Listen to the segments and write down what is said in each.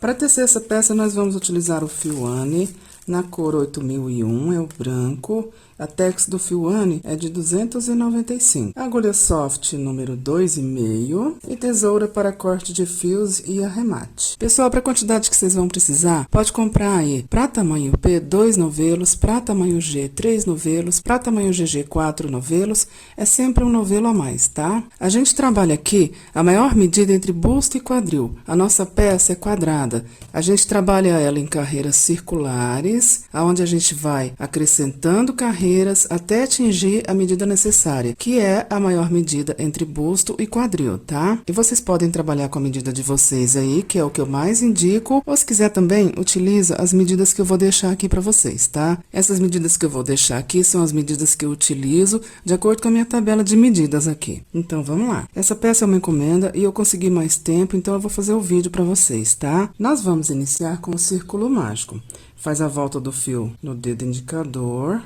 Para tecer essa peça, nós vamos utilizar o fio Anne na cor 8001, é o branco. A tex do fio Anne é de 295. Agulha soft número 2,5 e tesoura para corte de fios e arremate. Pessoal, para a quantidade que vocês vão precisar, pode comprar aí para tamanho P 2 novelos, para tamanho G 3 novelos, para tamanho GG 4 novelos, é sempre um novelo a mais, tá? A gente trabalha aqui a maior medida entre busto e quadril. A nossa peça é quadrada. A gente trabalha ela em carreiras circulares, aonde a gente vai acrescentando carreiras até atingir a medida necessária, que é a maior medida entre busto e quadril, tá? E vocês podem trabalhar com a medida de vocês aí, que é o que eu mais indico, ou se quiser também, utiliza as medidas que eu vou deixar aqui para vocês, tá? Essas medidas que eu vou deixar aqui são as medidas que eu utilizo de acordo com a minha tabela de medidas aqui. Então, vamos lá. Essa peça é uma encomenda e eu consegui mais tempo, então eu vou fazer o vídeo para vocês, tá? Nós vamos iniciar com o círculo mágico. Faz a volta do fio no dedo indicador,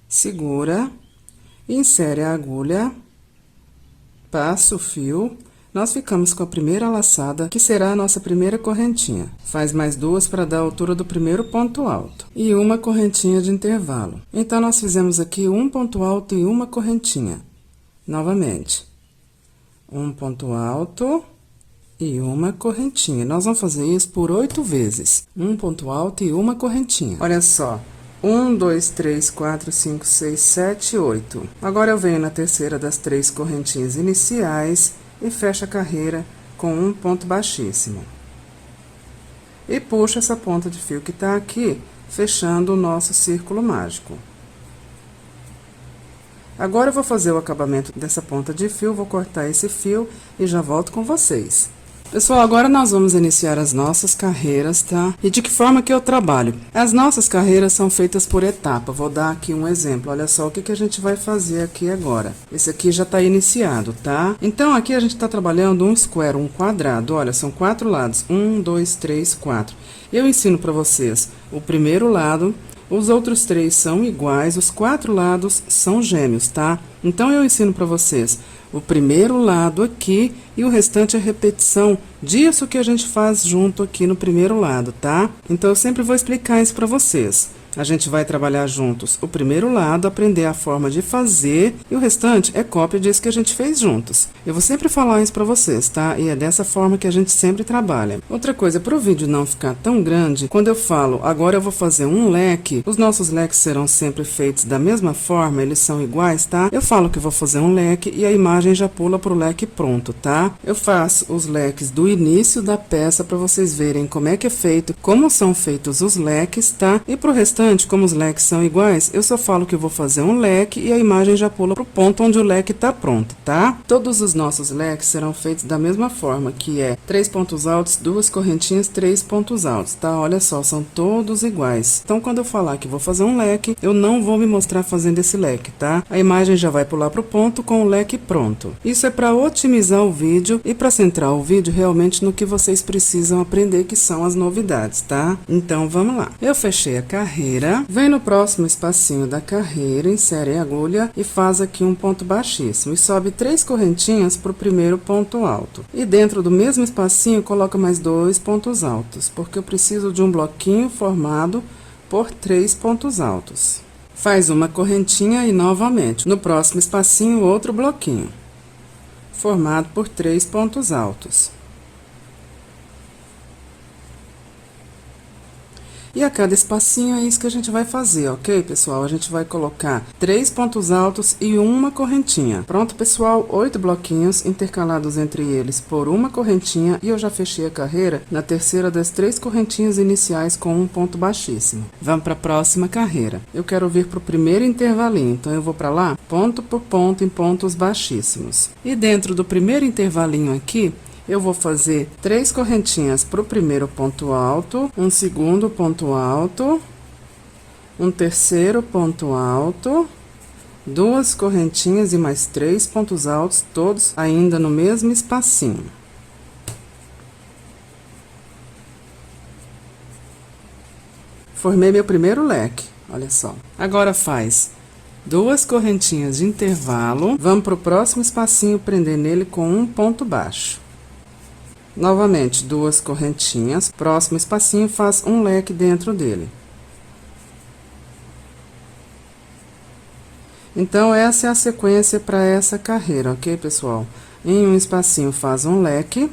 segura, insere a agulha, passa o fio, nós ficamos com a primeira laçada, que será a nossa primeira correntinha. Faz mais duas para dar a altura do primeiro ponto alto. E uma correntinha de intervalo. Então, nós fizemos aqui um ponto alto e uma correntinha. Novamente. Um ponto alto e uma correntinha. Nós vamos fazer isso por 8 vezes. Um ponto alto e uma correntinha. Olha só. 1, 2, 3, 4, 5, 6, 7, 8. Agora, eu venho na terceira das 3 correntinhas iniciais e fecho a carreira com um ponto baixíssimo. E puxo essa ponta de fio que tá aqui, fechando o nosso círculo mágico. Agora, eu vou fazer o acabamento dessa ponta de fio, vou cortar esse fio e já volto com vocês. Pessoal, agora nós vamos iniciar as nossas carreiras, tá? E de que forma que eu trabalho? As nossas carreiras são feitas por etapa. Vou dar aqui um exemplo. Olha só o que a gente vai fazer aqui agora. Esse aqui já tá iniciado, tá? Então, aqui a gente tá trabalhando um square, um quadrado. Olha, são 4 lados. 1, 2, 3, 4. Eu ensino pra vocês o primeiro lado. Os outros 3 são iguais, os 4 lados são gêmeos, tá? Então, eu ensino pra vocês o primeiro lado aqui e o restante é repetição disso que a gente faz junto aqui no primeiro lado, tá? Então, eu sempre vou explicar isso pra vocês. A gente vai trabalhar juntos o primeiro lado, aprender a forma de fazer, e o restante é cópia disso que a gente fez juntos. Eu vou sempre falar isso pra vocês, tá? E é dessa forma que a gente sempre trabalha. Outra coisa, pro vídeo não ficar tão grande, quando eu falo, agora eu vou fazer um leque, os nossos leques serão sempre feitos da mesma forma, eles são iguais, tá? Eu falo que vou fazer um leque e a imagem já pula pro leque pronto, tá? Eu faço os leques do início da peça pra vocês verem como é que é feito, como são feitos os leques, tá? E pro restante, como os leques são iguais, eu só falo que eu vou fazer um leque e a imagem já pula pro ponto onde o leque tá pronto, tá? Todos os nossos leques serão feitos da mesma forma, que é 3 pontos altos, 2 correntinhas, 3 pontos altos, tá? Olha só, são todos iguais. Então, quando eu falar que vou fazer um leque, eu não vou me mostrar fazendo esse leque, tá? A imagem já vai pular pro ponto com o leque pronto. Isso é para otimizar o vídeo e para centrar o vídeo realmente no que vocês precisam aprender, que são as novidades, tá? Então, vamos lá. Eu fechei a carreira. Vem no próximo espacinho da carreira, insere a agulha e faz aqui um ponto baixíssimo. E sobe 3 correntinhas para o primeiro ponto alto. E dentro do mesmo espacinho, coloca mais 2 pontos altos, porque eu preciso de um bloquinho formado por 3 pontos altos. Faz uma correntinha e novamente, no próximo espacinho, outro bloquinho, formado por 3 pontos altos. E a cada espacinho é isso que a gente vai fazer, ok, pessoal? A gente vai colocar 3 pontos altos e uma correntinha. Pronto, pessoal? 8 bloquinhos intercalados entre eles por uma correntinha e eu já fechei a carreira na terceira das 3 correntinhas iniciais com um ponto baixíssimo. Vamos para a próxima carreira. Eu quero vir para o primeiro intervalinho, então eu vou para lá, ponto por ponto em pontos baixíssimos. E dentro do primeiro intervalinho aqui, eu vou fazer 3 correntinhas para o primeiro ponto alto, um segundo ponto alto, um terceiro ponto alto, 2 correntinhas e mais 3 pontos altos, todos ainda no mesmo espacinho. Formei meu primeiro leque, olha só. Agora faz 2 correntinhas de intervalo, vamos para o próximo espacinho, prender nele com um ponto baixo. Novamente, duas correntinhas, próximo espacinho, faz um leque dentro dele. Então, essa é a sequência para essa carreira, ok, pessoal? Em um espacinho, faz um leque.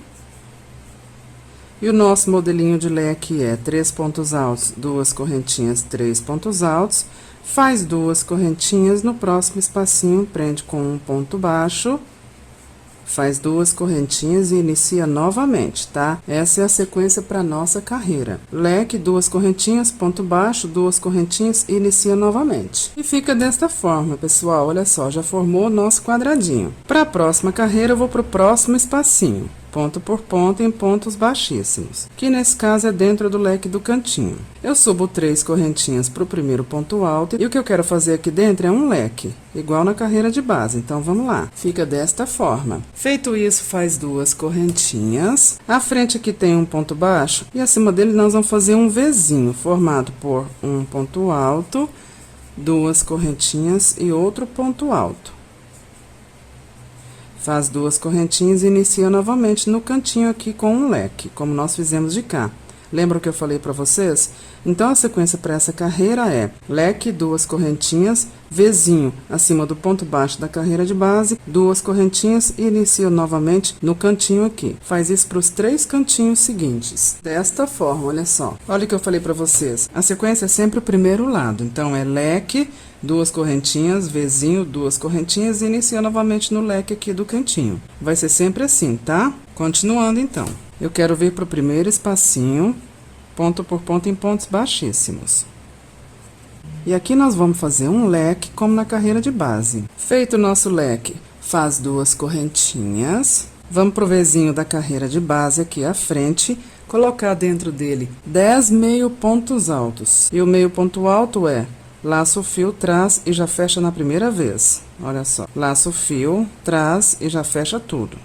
E o nosso modelinho de leque é 3 pontos altos, duas correntinhas, 3 pontos altos. Faz duas correntinhas, no próximo espacinho, prende com um ponto baixo. Faz duas correntinhas e inicia novamente, tá? Essa é a sequência para nossa carreira. Leque, duas correntinhas, ponto baixo, duas correntinhas e inicia novamente. E fica desta forma, pessoal. Olha só, já formou o nosso quadradinho. Para a próxima carreira, eu vou para o próximo espacinho. Ponto por ponto em pontos baixíssimos, que nesse caso é dentro do leque do cantinho. Eu subo 3 correntinhas para o primeiro ponto alto e o que eu quero fazer aqui dentro é um leque, igual na carreira de base. Então, vamos lá. Fica desta forma. Feito isso, faz duas correntinhas. À frente aqui tem um ponto baixo e acima dele nós vamos fazer um Vzinho, formado por um ponto alto, duas correntinhas e outro ponto alto. Faz duas correntinhas e inicia novamente no cantinho aqui com um leque, como nós fizemos de cá. Lembra o que eu falei para vocês? Então, a sequência para essa carreira é leque, duas correntinhas, Vzinho acima do ponto baixo da carreira de base, duas correntinhas e inicia novamente no cantinho aqui. Faz isso para os 3 cantinhos seguintes. Desta forma, olha só. Olha o que eu falei para vocês. A sequência é sempre o primeiro lado. Então, é leque, duas correntinhas, Vzinho, duas correntinhas e inicia novamente no leque aqui do cantinho. Vai ser sempre assim, tá? Continuando, então. Eu quero vir para o primeiro espacinho, ponto por ponto em pontos baixíssimos. E aqui nós vamos fazer um leque, como na carreira de base. Feito o nosso leque, faz duas correntinhas. Vamos pro Vzinho da carreira de base aqui à frente, colocar dentro dele 10 meio pontos altos. E o meio ponto alto é laço o fio, traz e já fecha na primeira vez. Olha só, laço o fio, traz e já fecha tudo.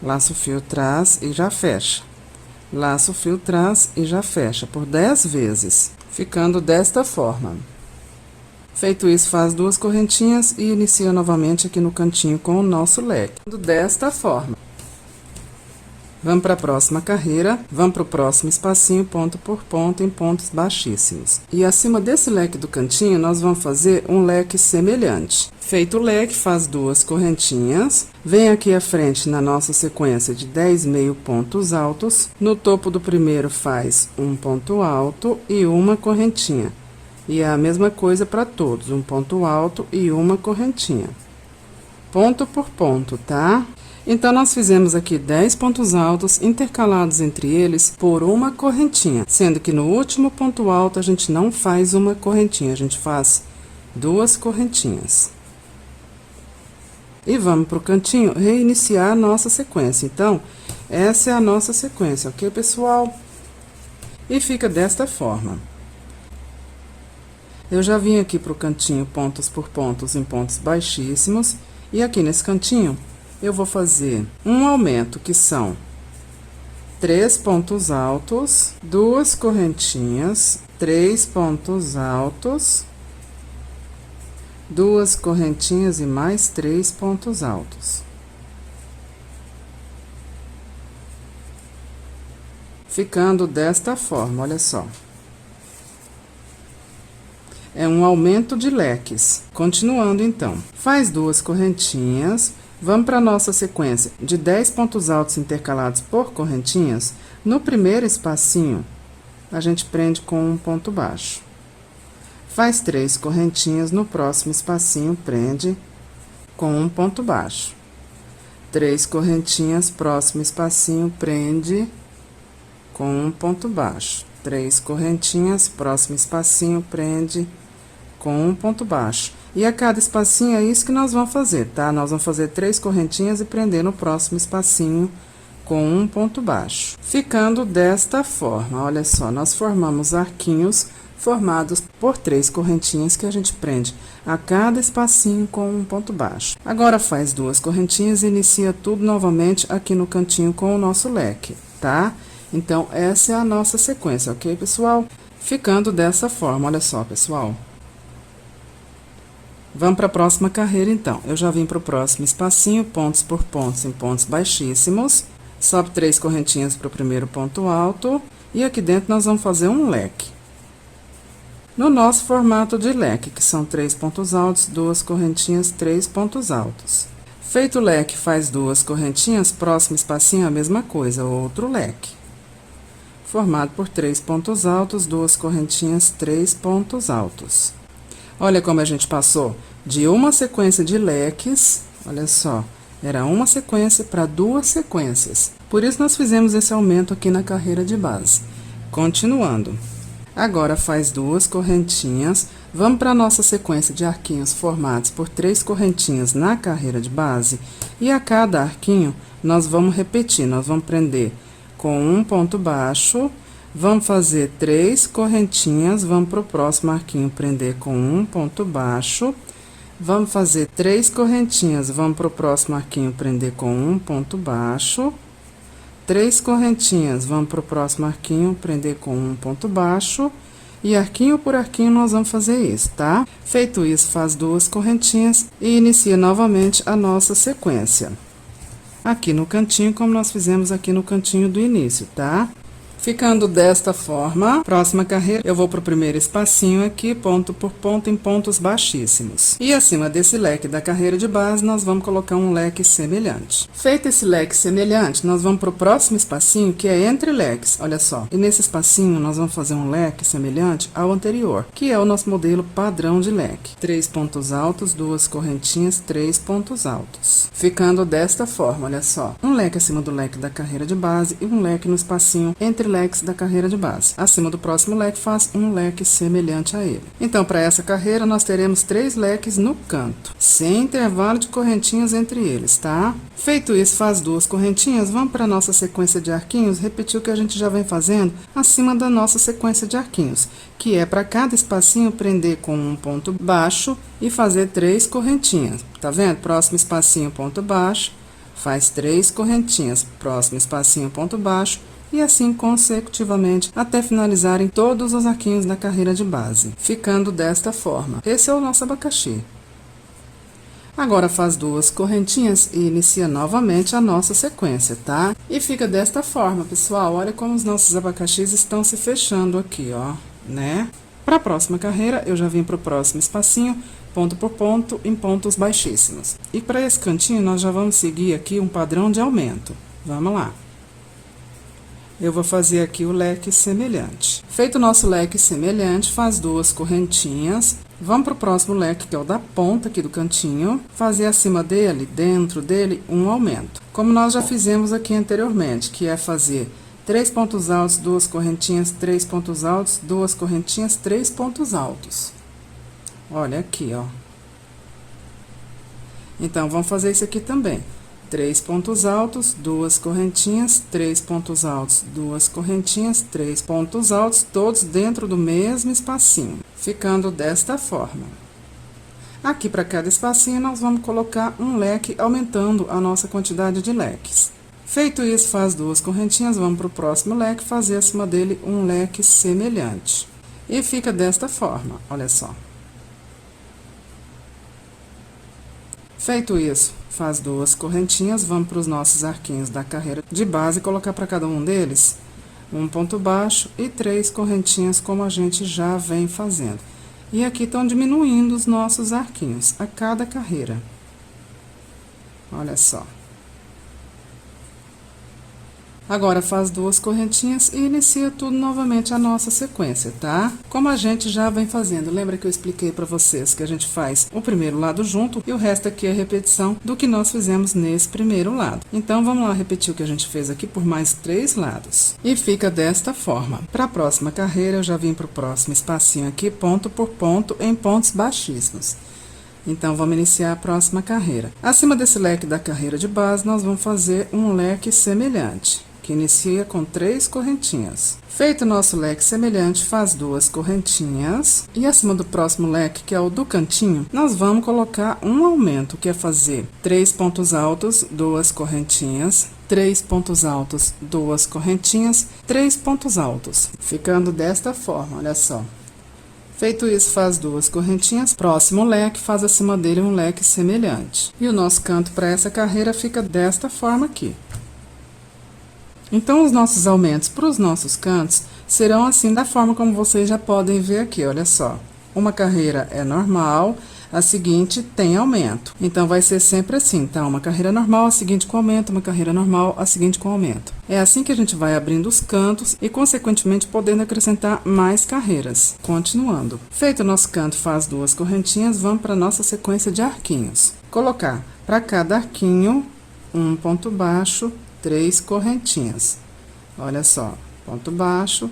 Laço o fio, traz e já fecha. Laço o fio, traz e já fecha por 10 vezes, ficando desta forma. Feito isso, faz duas correntinhas e inicia novamente aqui no cantinho com o nosso leque. Desta forma. Vamos para a próxima carreira, vamos para o próximo espacinho, ponto por ponto, em pontos baixíssimos. E acima desse leque do cantinho, nós vamos fazer um leque semelhante. Feito o leque, faz duas correntinhas, vem aqui à frente na nossa sequência de 10 meio pontos altos. No topo do primeiro, faz um ponto alto e uma correntinha. E é a mesma coisa para todos, um ponto alto e uma correntinha. Ponto por ponto, tá? Então, nós fizemos aqui 10 pontos altos intercalados entre eles por uma correntinha, sendo que no último ponto alto a gente não faz uma correntinha, a gente faz duas correntinhas. E vamos para o cantinho reiniciar a nossa sequência. Então, essa é a nossa sequência, ok, pessoal? E fica desta forma. Eu já vim aqui para o cantinho pontos por pontos em pontos baixíssimos, e aqui nesse cantinho eu vou fazer um aumento, que são 3 pontos altos, duas correntinhas, 3 pontos altos, duas correntinhas e mais 3 pontos altos. Ficando desta forma, olha só. É um aumento de leques. Continuando, então. Faz duas correntinhas. Vamos para a nossa sequência de 10 pontos altos intercalados por correntinhas. No primeiro espacinho, a gente prende com um ponto baixo. Faz 3 correntinhas, no próximo espacinho, prende com um ponto baixo. 3 correntinhas, próximo espacinho, prende com um ponto baixo. 3 correntinhas, próximo espacinho, prende com um ponto baixo. E a cada espacinho é isso que nós vamos fazer, tá? Nós vamos fazer 3 correntinhas e prender no próximo espacinho com um ponto baixo. Ficando desta forma, olha só, nós formamos arquinhos formados por 3 correntinhas que a gente prende a cada espacinho com um ponto baixo. Agora, faz 2 correntinhas e inicia tudo novamente aqui no cantinho com o nosso leque, tá? Então, essa é a nossa sequência, ok, pessoal? Ficando dessa forma, olha só, pessoal. Vamos para a próxima carreira, então. Eu já vim para o próximo espacinho, pontos por pontos em pontos baixíssimos. Sobe 3 correntinhas para o primeiro ponto alto. E aqui dentro nós vamos fazer um leque. No nosso formato de leque, que são 3 pontos altos, 2 correntinhas, 3 pontos altos. Feito o leque, faz 2 correntinhas, próximo espacinho a mesma coisa, outro leque. Formado por 3 pontos altos, 2 correntinhas, 3 pontos altos. Olha como a gente passou de uma sequência de leques, olha só, era uma sequência para 2 sequências. Por isso nós fizemos esse aumento aqui na carreira de base. Continuando. Agora faz 2 correntinhas, vamos para a nossa sequência de arquinhos formados por 3 correntinhas na carreira de base, e a cada arquinho nós vamos repetir, nós vamos prender com um ponto baixo, vamos fazer 3 correntinhas, vamos para o próximo arquinho prender com um ponto baixo, vamos fazer 3 correntinhas, vamos para o próximo arquinho prender com um ponto baixo, 3 correntinhas, vamos para o próximo arquinho, prender com um ponto baixo, e arquinho por arquinho nós vamos fazer isso, tá? Feito isso, faz 2 correntinhas e inicia novamente a nossa sequência. Aqui no cantinho, como nós fizemos aqui no cantinho do início, tá? Ficando desta forma, próxima carreira, eu vou pro primeiro espacinho aqui, ponto por ponto, em pontos baixíssimos. E acima desse leque da carreira de base, nós vamos colocar um leque semelhante. Feito esse leque semelhante, nós vamos pro próximo espacinho, que é entre leques, olha só. E nesse espacinho, nós vamos fazer um leque semelhante ao anterior, que é o nosso modelo padrão de leque. 3 pontos altos, 2 correntinhas, 3 pontos altos. Ficando desta forma, olha só. Um leque acima do leque da carreira de base e um leque no espacinho entre leques da carreira de base. Acima do próximo leque, faz um leque semelhante a ele. Então, para essa carreira, nós teremos 3 leques no canto, sem intervalo de correntinhas entre eles, tá? Feito isso, faz 2 correntinhas, vamos para a nossa sequência de arquinhos, repetir o que a gente já vem fazendo acima da nossa sequência de arquinhos, que é para cada espacinho prender com um ponto baixo e fazer 3 correntinhas. Tá vendo? Próximo espacinho, ponto baixo, faz 3 correntinhas, próximo espacinho, ponto baixo, e assim consecutivamente até finalizarem todos os arquinhos da carreira de base, ficando desta forma. Esse é o nosso abacaxi. Agora faz 2 correntinhas e inicia novamente a nossa sequência, tá? E fica desta forma, pessoal. Olha como os nossos abacaxis estão se fechando aqui, ó, né? Para a próxima carreira, eu já vim para o próximo espacinho, ponto por ponto, em pontos baixíssimos. E para esse cantinho, nós já vamos seguir aqui um padrão de aumento. Vamos lá. Eu vou fazer aqui o leque semelhante. Feito o nosso leque semelhante, faz 2 correntinhas. Vamos para o próximo leque, que é o da ponta aqui do cantinho. Fazer acima dele, dentro dele, um aumento. Como nós já fizemos aqui anteriormente, que é fazer 3 pontos altos, 2 correntinhas, 3 pontos altos, 2 correntinhas, 3 pontos altos. Olha aqui, ó. Então, vamos fazer isso aqui também. 3 pontos altos, 2 correntinhas, 3 pontos altos, 2 correntinhas, 3 pontos altos, todos dentro do mesmo espacinho, ficando desta forma. Aqui para cada espacinho nós vamos colocar um leque, aumentando a nossa quantidade de leques. Feito isso, faz 2 correntinhas, vamos para o próximo leque, fazer acima dele um leque semelhante. E fica desta forma, olha só. Feito isso, faz 2 correntinhas, vamos para os nossos arquinhos da carreira de base, colocar para cada um deles um ponto baixo e 3 correntinhas, como a gente já vem fazendo. E aqui estão diminuindo os nossos arquinhos a cada carreira. Olha só. Agora, faz 2 correntinhas e inicia tudo novamente a nossa sequência, tá? Como a gente já vem fazendo, lembra que eu expliquei pra vocês que a gente faz o primeiro lado junto e o resto aqui é repetição do que nós fizemos nesse primeiro lado. Então, vamos lá repetir o que a gente fez aqui por mais 3 lados. E fica desta forma. Para a próxima carreira, eu já vim pro próximo espacinho aqui, ponto por ponto, em pontos baixíssimos. Então, vamos iniciar a próxima carreira. Acima desse leque da carreira de base, nós vamos fazer um leque semelhante, que inicia com 3 correntinhas. Feito o nosso leque semelhante, faz 2 correntinhas. E acima do próximo leque, que é o do cantinho, nós vamos colocar um aumento, que é fazer 3 pontos altos, 2 correntinhas, 3 pontos altos, 2 correntinhas, 3 pontos altos. Ficando desta forma, olha só. Feito isso, faz 2 correntinhas. Próximo leque, faz acima dele um leque semelhante. E o nosso canto para essa carreira fica desta forma aqui. Então, os nossos aumentos para os nossos cantos serão assim, da forma como vocês já podem ver aqui, olha só. Uma carreira é normal, a seguinte tem aumento. Então, vai ser sempre assim, tá? Uma carreira normal, a seguinte com aumento, uma carreira normal, a seguinte com aumento. É assim que a gente vai abrindo os cantos e, consequentemente, podendo acrescentar mais carreiras. Continuando. Feito o nosso canto, faz 2 correntinhas, vamos para a nossa sequência de arquinhos. Colocar para cada arquinho, um ponto baixo, 3 correntinhas. Olha só, ponto baixo,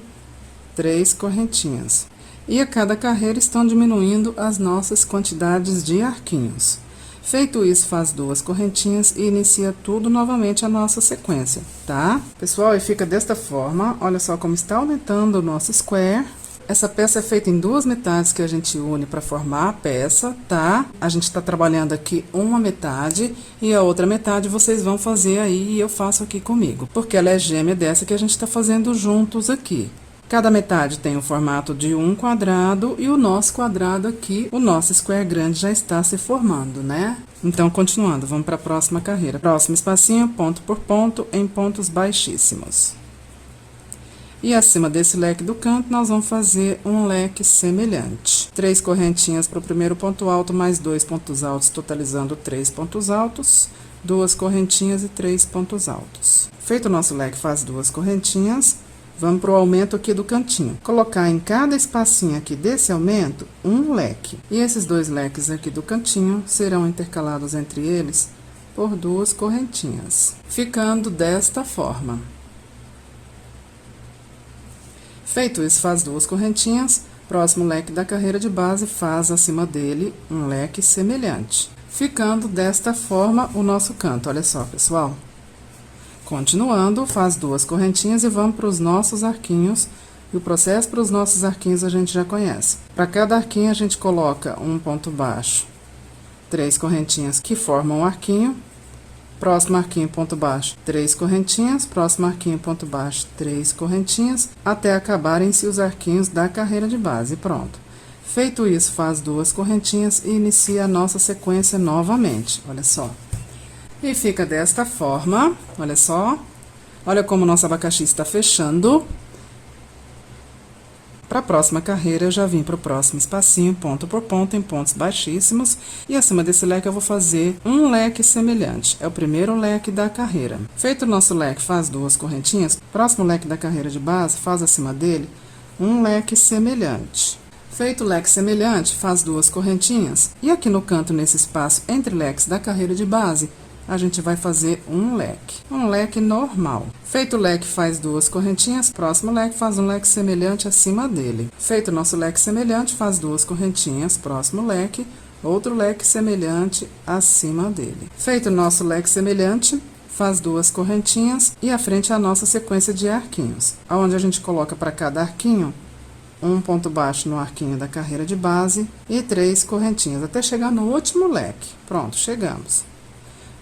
3 correntinhas. E a cada carreira estão diminuindo as nossas quantidades de arquinhos. Feito isso, faz 2 correntinhas e inicia tudo novamente a nossa sequência, tá? Pessoal, e fica desta forma, olha só como está aumentando o nosso square. Essa peça é feita em 2 metades que a gente une para formar a peça, tá? A gente está trabalhando aqui uma metade e a outra metade vocês vão fazer aí e eu faço aqui comigo, porque ela é gêmea dessa que a gente está fazendo juntos aqui. Cada metade tem o formato de um quadrado e o nosso quadrado aqui, o nosso square grande já está se formando, né? Então, continuando, vamos para a próxima carreira. Próximo espacinho, ponto por ponto, em pontos baixíssimos. E acima desse leque do canto, nós vamos fazer um leque semelhante. 3 correntinhas para o primeiro ponto alto, mais 2 pontos altos, totalizando 3 pontos altos. 2 correntinhas e 3 pontos altos. Feito o nosso leque, faz 2 correntinhas. Vamos para o aumento aqui do cantinho. Colocar em cada espacinho aqui desse aumento, um leque. E esses 2 leques aqui do cantinho serão intercalados entre eles por 2 correntinhas. Ficando desta forma. Feito isso, faz 2 correntinhas. Próximo leque da carreira de base, faz acima dele um leque semelhante. Ficando desta forma o nosso canto. Olha só, pessoal. Continuando, faz 2 correntinhas e vamos para os nossos arquinhos. E o processo para os nossos arquinhos a gente já conhece. Para cada arquinho a gente coloca um ponto baixo, 3 correntinhas que formam o arquinho. Próximo arquinho, ponto baixo, 3 correntinhas. Próximo arquinho, ponto baixo, 3 correntinhas. Até acabarem-se os arquinhos da carreira de base. Pronto. Feito isso, faz 2 correntinhas e inicia a nossa sequência novamente. Olha só. E fica desta forma, olha só. Olha como o nosso abacaxi está fechando. Para a próxima carreira, eu já vim para o próximo espacinho, ponto por ponto, em pontos baixíssimos. E acima desse leque eu vou fazer um leque semelhante. É o primeiro leque da carreira. Feito o nosso leque, faz 2 correntinhas. Próximo leque da carreira de base, faz acima dele um leque semelhante. Feito o leque semelhante, faz 2 correntinhas. E aqui no canto, nesse espaço entre leques da carreira de base, a gente vai fazer um leque normal. Feito o leque, faz 2 correntinhas. Próximo leque, faz um leque semelhante acima dele. Feito o nosso leque semelhante, faz 2 correntinhas. Próximo leque, outro leque semelhante acima dele. Feito o nosso leque semelhante, faz 2 correntinhas e à frente a nossa sequência de arquinhos, onde a gente coloca para cada arquinho um ponto baixo no arquinho da carreira de base e 3 correntinhas, até chegar no último leque. Pronto, chegamos.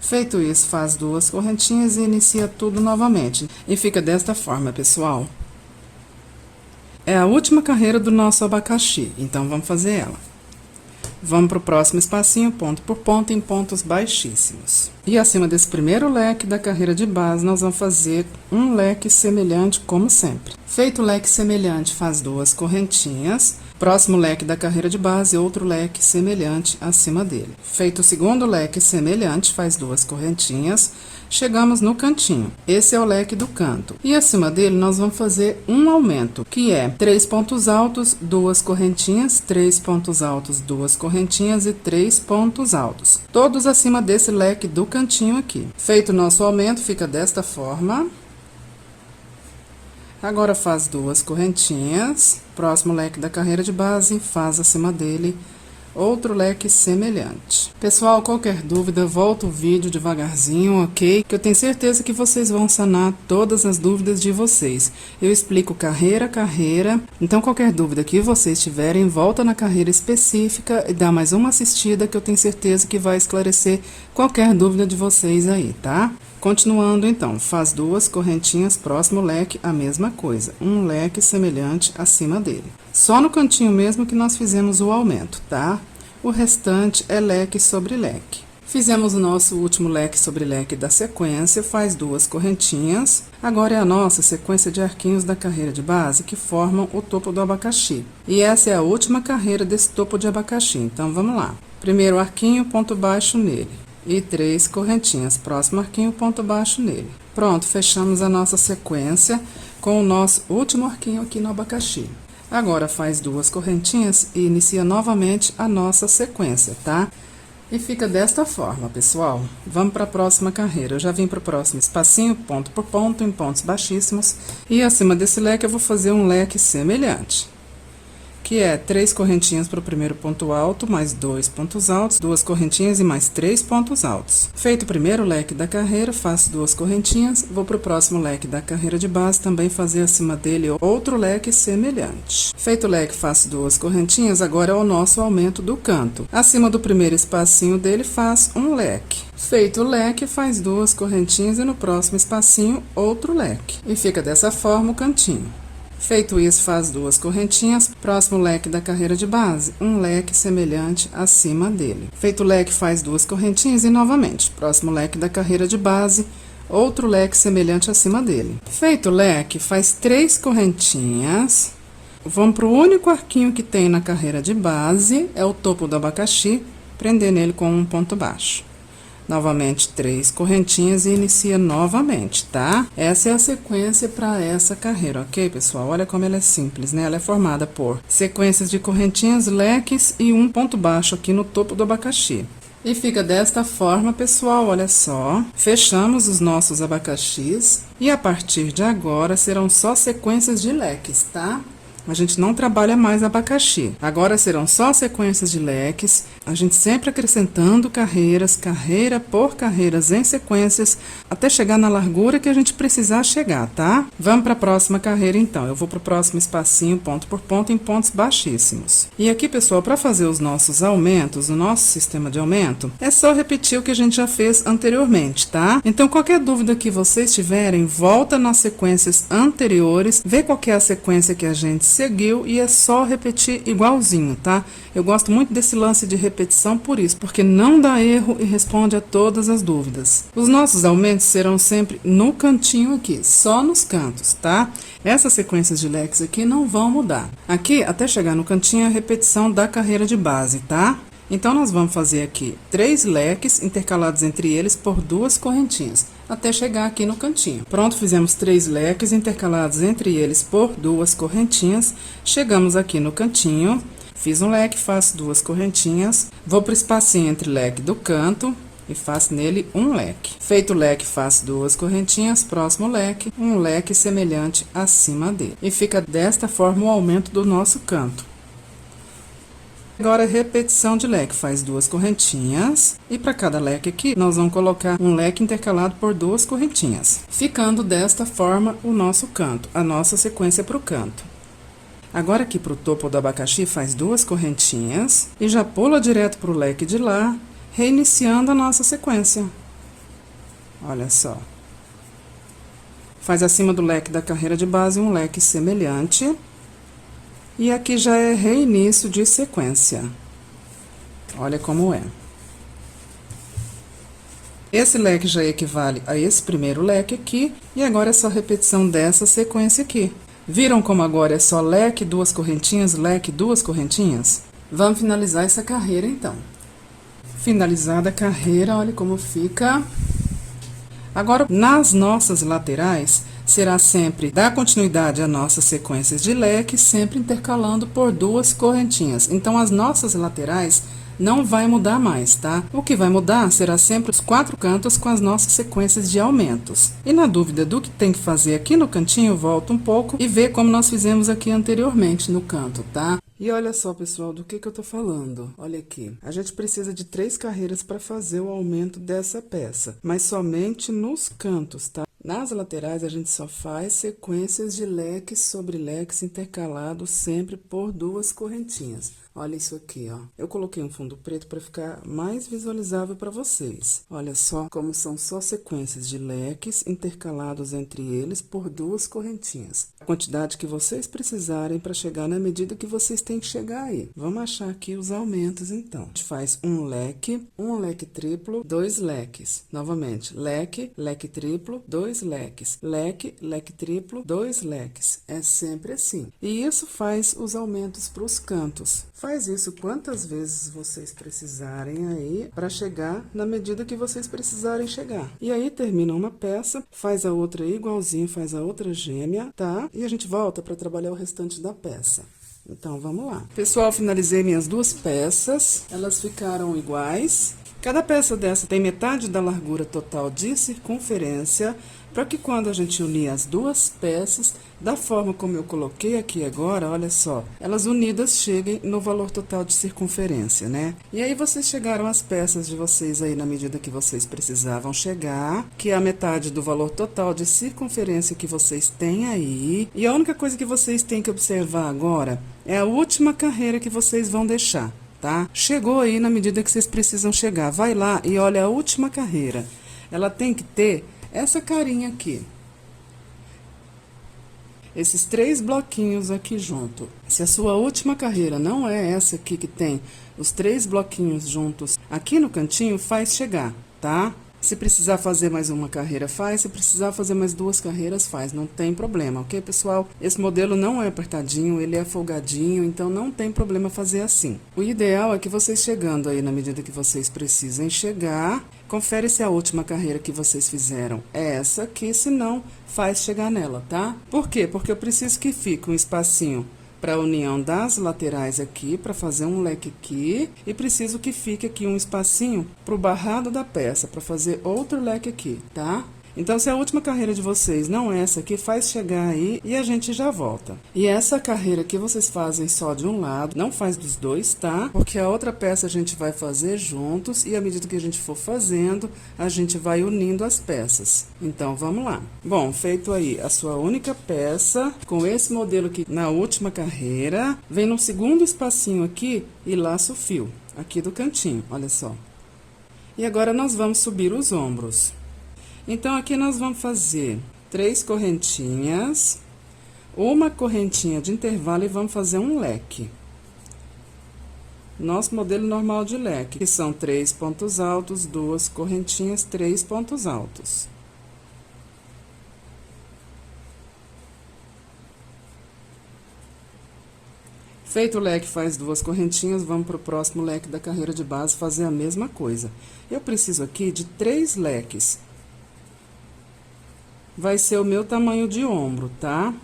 Feito isso, faz 2 correntinhas e inicia tudo novamente. E fica desta forma, pessoal. É a última carreira do nosso abacaxi, então vamos fazer ela. Vamos para o próximo espacinho, ponto por ponto, em pontos baixíssimos. E acima desse primeiro leque da carreira de base, nós vamos fazer um leque semelhante, como sempre. Feito o leque semelhante, faz 2 correntinhas. Próximo leque da carreira de base, outro leque semelhante acima dele. Feito o segundo leque semelhante, faz 2 correntinhas. Chegamos no cantinho. Esse é o leque do canto. E acima dele, nós vamos fazer um aumento, que é 3 pontos altos, 2 correntinhas, 3 pontos altos, 2 correntinhas e 3 pontos altos. Todos acima desse leque do cantinho aqui. Feito o nosso aumento, fica desta forma. Agora, faz 2 correntinhas. Próximo leque da carreira de base, faz acima dele outro leque semelhante. Pessoal, qualquer dúvida, volta o vídeo devagarzinho, ok? Que eu tenho certeza que vocês vão sanar todas as dúvidas de vocês. Eu explico carreira a carreira, então qualquer dúvida que vocês tiverem, volta na carreira específica e dá mais uma assistida que eu tenho certeza que vai esclarecer qualquer dúvida de vocês aí, tá? Continuando, então, faz 2 correntinhas, próximo leque, a mesma coisa. Um leque semelhante acima dele. Só no cantinho mesmo que nós fizemos o aumento, tá? O restante é leque sobre leque. Fizemos o nosso último leque sobre leque da sequência, faz 2 correntinhas. Agora é a nossa sequência de arquinhos da carreira de base que formam o topo do abacaxi. E essa é a última carreira desse topo de abacaxi, então vamos lá. Primeiro arquinho, ponto baixo nele. E 3 correntinhas, próximo arquinho, ponto baixo nele. Pronto, fechamos a nossa sequência com o nosso último arquinho aqui no abacaxi. Agora faz 2 correntinhas e inicia novamente a nossa sequência, tá? E fica desta forma, pessoal. Vamos para a próxima carreira. Eu já vim para o próximo espacinho, ponto por ponto, em pontos baixíssimos. E acima desse leque eu vou fazer um leque semelhante, que é 3 correntinhas para o primeiro ponto alto, mais 2 pontos altos, 2 correntinhas e mais 3 pontos altos. Feito o primeiro leque da carreira, faço 2 correntinhas, vou para o próximo leque da carreira de base, também fazer acima dele outro leque semelhante. Feito o leque, faço 2 correntinhas, agora é o nosso aumento do canto. Acima do primeiro espacinho dele, faço um leque. Feito o leque, faz 2 correntinhas e no próximo espacinho, outro leque. E fica dessa forma o cantinho. Feito isso, faz 2 correntinhas, próximo leque da carreira de base, um leque semelhante acima dele. Feito o leque, faz 2 correntinhas e novamente, próximo leque da carreira de base, outro leque semelhante acima dele. Feito o leque, faz 3 correntinhas, vamos para o único arquinho que tem na carreira de base, é o topo do abacaxi, prender nele com um ponto baixo. Novamente 3 correntinhas e inicia novamente, tá? Essa é a sequência para essa carreira, ok, pessoal? Olha como ela é simples, né? Ela é formada por sequências de correntinhas, leques e um ponto baixo aqui no topo do abacaxi. E fica desta forma, pessoal, olha só. Fechamos os nossos abacaxis e a partir de agora serão só sequências de leques, tá? A gente não trabalha mais abacaxi. Agora serão só sequências de leques, a gente sempre acrescentando carreiras, carreira por carreiras em sequências, até chegar na largura que a gente precisar chegar, tá? Vamos para a próxima carreira, então. Eu vou para o próximo espacinho, ponto por ponto, em pontos baixíssimos. E aqui, pessoal, para fazer os nossos aumentos, o nosso sistema de aumento, é só repetir o que a gente já fez anteriormente, tá? Então, qualquer dúvida que vocês tiverem, volta nas sequências anteriores, vê qual que é a sequência que a gente seguiu e é só repetir igualzinho, tá? Eu gosto muito desse lance de repetição por isso, porque não dá erro e responde a todas as dúvidas. Os nossos aumentos serão sempre no cantinho aqui, só nos cantos, tá? Essas sequências de leques aqui não vão mudar. Aqui, até chegar no cantinho, é a repetição da carreira de base, tá? Então, nós vamos fazer aqui 3 leques intercalados entre eles por 2 correntinhas, até chegar aqui no cantinho. Pronto, fizemos 3 leques intercalados entre eles por 2 correntinhas, chegamos aqui no cantinho, fiz um leque, faço 2 correntinhas, vou para o espacinho entre leque do canto e faço nele um leque. Feito o leque, faço 2 correntinhas, próximo leque, um leque semelhante acima dele. E fica desta forma o aumento do nosso canto. Agora, repetição de leque, faz 2 correntinhas e para cada leque aqui, nós vamos colocar um leque intercalado por 2 correntinhas, ficando desta forma o nosso canto, a nossa sequência para o canto. Agora, aqui para o topo do abacaxi, faz 2 correntinhas e já pula direto para o leque de lá, reiniciando a nossa sequência. Olha só. Faz acima do leque da carreira de base um leque semelhante. E aqui já é reinício de sequência. Olha como é. Esse leque já equivale a esse primeiro leque aqui, e agora é só repetição dessa sequência aqui. Viram como agora é só leque, 2 correntinhas, leque, 2 correntinhas? Vamos finalizar essa carreira, então. Finalizada a carreira, olha como fica. Agora, nas nossas laterais, será sempre dar continuidade a nossas sequências de leque, sempre intercalando por 2 correntinhas. Então, as nossas laterais não vai mudar mais, tá? O que vai mudar será sempre os 4 cantos com as nossas sequências de aumentos. E na dúvida do que tem que fazer aqui no cantinho, volta um pouco e vê como nós fizemos aqui anteriormente no canto, tá? E olha só, pessoal, do que eu tô falando. Olha aqui, a gente precisa de 3 carreiras para fazer o aumento dessa peça, mas somente nos cantos, tá? Nas laterais, a gente só faz sequências de leques sobre leques intercalados sempre por 2 correntinhas. Olha isso aqui, ó. Eu coloquei um fundo preto para ficar mais visualizável para vocês. Olha só como são só sequências de leques intercalados entre eles por duas correntinhas. A quantidade que vocês precisarem para chegar na medida que vocês têm que chegar aí. Vamos achar aqui os aumentos, então. A gente faz um leque triplo, 2 leques. Novamente, leque, leque triplo, 2 leques. Leque, leque triplo, 2 leques. É sempre assim. E isso faz os aumentos para os cantos. Faz isso quantas vezes vocês precisarem aí para chegar na medida que vocês precisarem chegar. E aí termina uma peça, faz a outra igualzinho, faz a outra gêmea, tá? E a gente volta para trabalhar o restante da peça. Então, vamos lá. Pessoal, finalizei minhas duas peças. Elas ficaram iguais. Cada peça dessa tem metade da largura total de circunferência, para que quando a gente unir as duas peças, da forma como eu coloquei aqui agora, olha só, elas unidas cheguem no valor total de circunferência, né? E aí vocês chegaram as peças de vocês aí na medida que vocês precisavam chegar, que é a metade do valor total de circunferência que vocês têm aí. E a única coisa que vocês têm que observar agora é a última carreira que vocês vão deixar, tá? Chegou aí na medida que vocês precisam chegar, vai lá e olha a última carreira. Ela tem que ter essa carinha aqui. Esses 3 bloquinhos aqui junto. Se a sua última carreira não é essa aqui que tem os 3 bloquinhos juntos aqui no cantinho, faz chegar, tá? Se precisar fazer mais uma carreira, faz. Se precisar fazer mais 2 carreiras, faz. Não tem problema, ok, pessoal? Esse modelo não é apertadinho, ele é folgadinho, então não tem problema fazer assim. O ideal é que vocês chegando aí na medida que vocês precisem chegar, confere se a última carreira que vocês fizeram é essa aqui, se não, faz chegar nela, tá? Por quê? Porque eu preciso que fique um espacinho para a união das laterais aqui, para fazer um leque aqui, e preciso que fique aqui um espacinho para o barrado da peça, para fazer outro leque aqui, tá? Então, se a última carreira de vocês não é essa aqui, faz chegar aí e a gente já volta. E essa carreira aqui vocês fazem só de um lado, não faz dos dois, tá? Porque a outra peça a gente vai fazer juntos e à medida que a gente for fazendo, a gente vai unindo as peças. Então, vamos lá. Bom, feito aí a sua única peça, com esse modelo aqui na última carreira, vem no segundo espacinho aqui e laça o fio, aqui do cantinho, olha só. E agora nós vamos subir os ombros. Então, aqui nós vamos fazer 3 correntinhas, uma correntinha de intervalo e vamos fazer um leque. Nosso modelo normal de leque, que são 3 pontos altos, 2 correntinhas, 3 pontos altos. Feito o leque, faz 2 correntinhas, vamos para o próximo leque da carreira de base fazer a mesma coisa. Eu preciso aqui de 3 leques. Vai ser o meu tamanho de ombro, tá?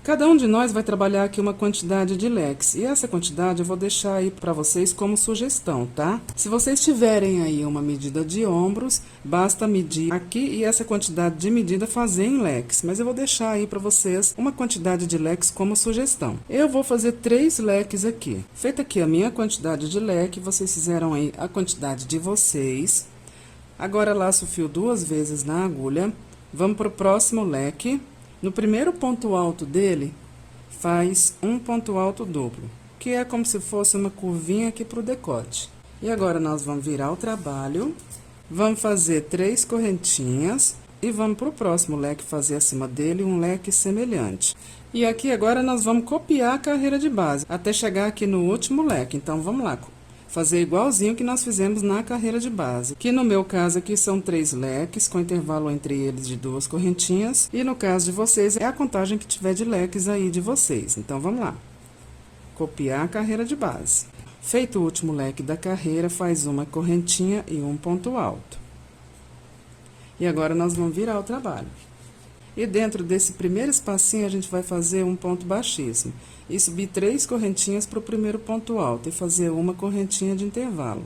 Cada um de nós vai trabalhar aqui uma quantidade de leques, e essa quantidade eu vou deixar aí para vocês como sugestão, tá? Se vocês tiverem aí uma medida de ombros, basta medir aqui e essa quantidade de medida fazer em leques, mas eu vou deixar aí para vocês uma quantidade de leques como sugestão. Eu vou fazer 3 leques aqui. Feita aqui a minha quantidade de leque, vocês fizeram aí a quantidade de vocês. Agora, laço o fio 2 vezes na agulha, vamos para o próximo leque. No primeiro ponto alto dele, faz um ponto alto duplo, que é como se fosse uma curvinha aqui para o decote. E agora, nós vamos virar o trabalho, vamos fazer 3 correntinhas e vamos para o próximo leque fazer acima dele um leque semelhante. E aqui agora nós vamos copiar a carreira de base, até chegar aqui no último leque. Então, vamos lá. Fazer igualzinho que nós fizemos na carreira de base. Que no meu caso aqui são 3 leques, com intervalo entre eles de 2 correntinhas. E no caso de vocês, é a contagem que tiver de leques aí de vocês. Então, vamos lá. Copiar a carreira de base. Feito o último leque da carreira, faz uma correntinha e um ponto alto. E agora, nós vamos virar o trabalho. E dentro desse primeiro espacinho, a gente vai fazer um ponto baixíssimo. E subir 3 correntinhas para o primeiro ponto alto. E fazer uma correntinha de intervalo.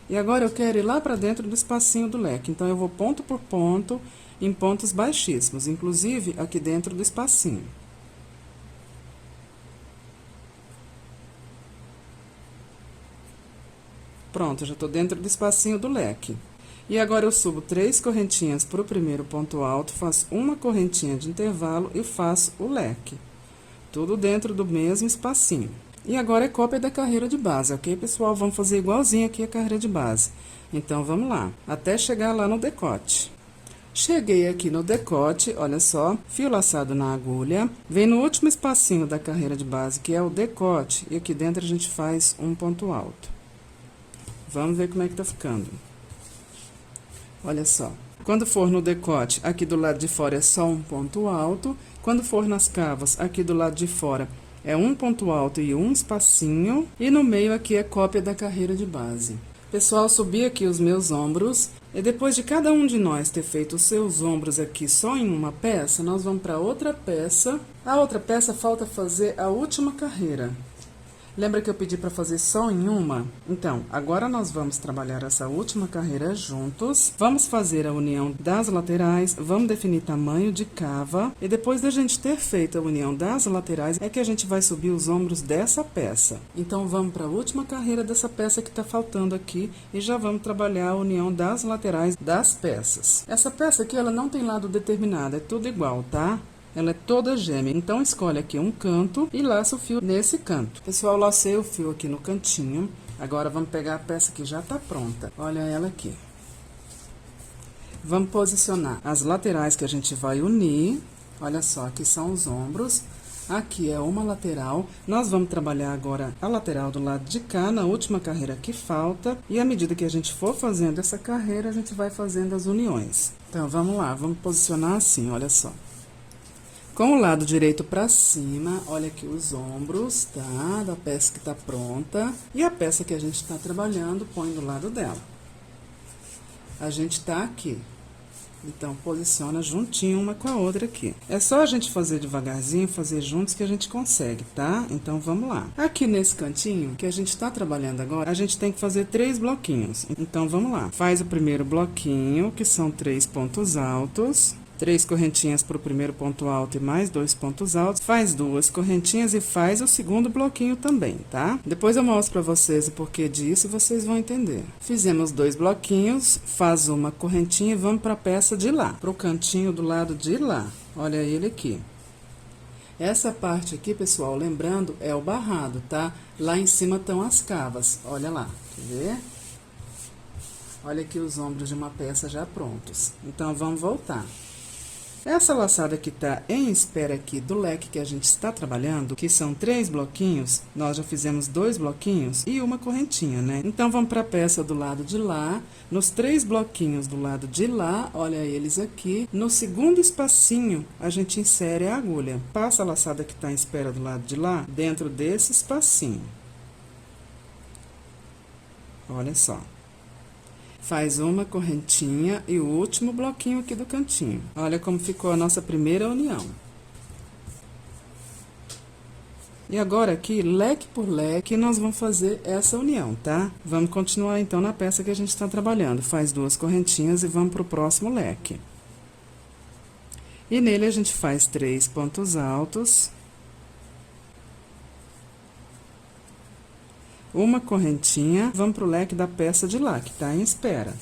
E agora, eu quero ir lá para dentro do espacinho do leque. Então, eu vou ponto por ponto, em pontos baixíssimos. Inclusive, aqui dentro do espacinho. Pronto, já estou dentro do espacinho do leque. E agora, eu subo 3 correntinhas para o primeiro ponto alto, faço uma correntinha de intervalo e faço o leque. Tudo dentro do mesmo espacinho. E agora é cópia da carreira de base, ok, pessoal? Vamos fazer igualzinho aqui a carreira de base. Então, vamos lá, até chegar lá no decote. Cheguei aqui no decote, olha só, fio laçado na agulha, vem no último espacinho da carreira de base, que é o decote, e aqui dentro a gente faz um ponto alto. Vamos ver como é que tá ficando. Olha só, quando for no decote, aqui do lado de fora é só um ponto alto, quando for nas cavas, aqui do lado de fora é um ponto alto e um espacinho, e no meio aqui é cópia da carreira de base. Pessoal, subi aqui os meus ombros, e depois de cada um de nós ter feito os seus ombros aqui só em uma peça, nós vamos para outra peça. A outra peça falta fazer a última carreira. Lembra que eu pedi para fazer só em uma? Então, agora nós vamos trabalhar essa última carreira juntos. Vamos fazer a união das laterais, vamos definir tamanho de cava. E depois da gente ter feito a união das laterais, é que a gente vai subir os ombros dessa peça. Então, vamos para a última carreira dessa peça que está faltando aqui. E já vamos trabalhar a união das laterais das peças. Essa peça aqui, ela não tem lado determinado, é tudo igual, tá? Ela é toda gêmea, então escolhe aqui um canto e laça o fio nesse canto. Pessoal, lacei o fio aqui no cantinho. Agora, vamos pegar a peça que já tá pronta. Olha ela aqui. Vamos posicionar as laterais que a gente vai unir. Olha só, aqui são os ombros. Aqui é uma lateral. Nós vamos trabalhar agora a lateral do lado de cá, na última carreira que falta. E à medida que a gente for fazendo essa carreira, a gente vai fazendo as uniões. Então, vamos lá, vamos posicionar assim, olha só. Com o lado direito pra cima, olha aqui os ombros, tá? Da peça que tá pronta. E a peça que a gente tá trabalhando, põe do lado dela. A gente tá aqui. Então, posiciona juntinho uma com a outra aqui. É só a gente fazer devagarzinho, fazer juntos que a gente consegue, tá? Então, vamos lá. Aqui nesse cantinho que a gente tá trabalhando agora, a gente tem que fazer 3 bloquinhos. Então, vamos lá. Faz o primeiro bloquinho, que são 3 pontos altos. 3 correntinhas para o primeiro ponto alto e mais 2 pontos altos. Faz 2 correntinhas e faz o segundo bloquinho também, tá? Depois eu mostro para vocês o porquê disso e vocês vão entender. Fizemos 2 bloquinhos, faz uma correntinha e vamos para a peça de lá, para o cantinho do lado de lá. Olha ele aqui. Essa parte aqui, pessoal, lembrando, é o barrado, tá? Lá em cima estão as cavas, olha lá, quer ver? Olha aqui os ombros de uma peça já prontos. Então, vamos voltar. Essa laçada que tá em espera aqui do leque que a gente está trabalhando, que são 3 bloquinhos, nós já fizemos 2 bloquinhos e uma correntinha, né? Então, vamos para a peça do lado de lá, nos 3 bloquinhos do lado de lá, olha eles aqui. No segundo espacinho, a gente insere a agulha. Passa a laçada que tá em espera do lado de lá, dentro desse espacinho. Olha só. Faz uma correntinha e o último bloquinho aqui do cantinho. Olha como ficou a nossa primeira união. E agora aqui, leque por leque, nós vamos fazer essa união, tá? Vamos continuar então na peça que a gente está trabalhando. Faz 2 correntinhas e vamos pro próximo leque. E nele a gente faz 3 pontos altos. Uma correntinha, vamos pro leque da peça de lá, que tá em espera.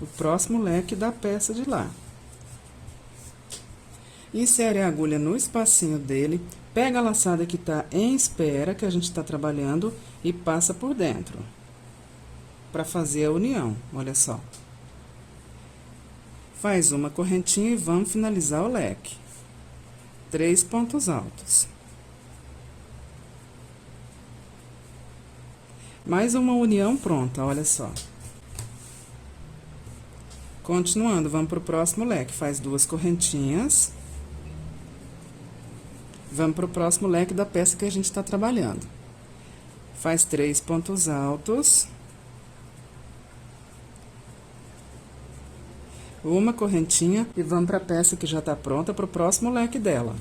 O próximo leque da peça de lá. Insere a agulha no espacinho dele, pega a laçada que tá em espera, que a gente tá trabalhando, e passa por dentro. Pra fazer a união, olha só. Faz uma correntinha e vamos finalizar o leque. 3 pontos altos. Mais uma união pronta, olha só. Continuando, vamos para o próximo leque. Faz 2 correntinhas. Vamos para o próximo leque da peça que a gente está trabalhando. Faz 3 pontos altos. Uma correntinha e vamos para a peça que já está pronta para o próximo leque dela.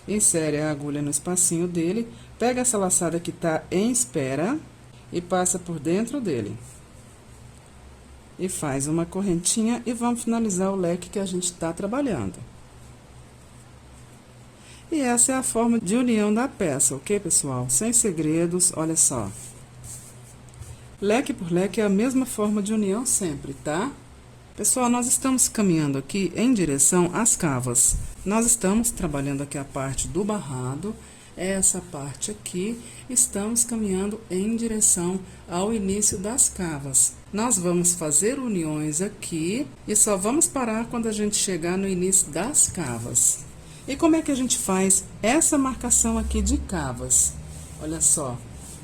Insere a agulha no espacinho dele, pega essa laçada que tá em espera e passa por dentro dele. E faz uma correntinha e vamos finalizar o leque que a gente tá trabalhando. E essa é a forma de união da peça, ok, pessoal? Sem segredos, olha só. Leque por leque é a mesma forma de união sempre, tá? Pessoal, nós estamos caminhando aqui em direção às cavas. Nós estamos trabalhando aqui a parte do barrado, essa parte aqui, estamos caminhando em direção ao início das cavas. Nós vamos fazer uniões aqui e só vamos parar quando a gente chegar no início das cavas. E como é que a gente faz essa marcação aqui de cavas? Olha só,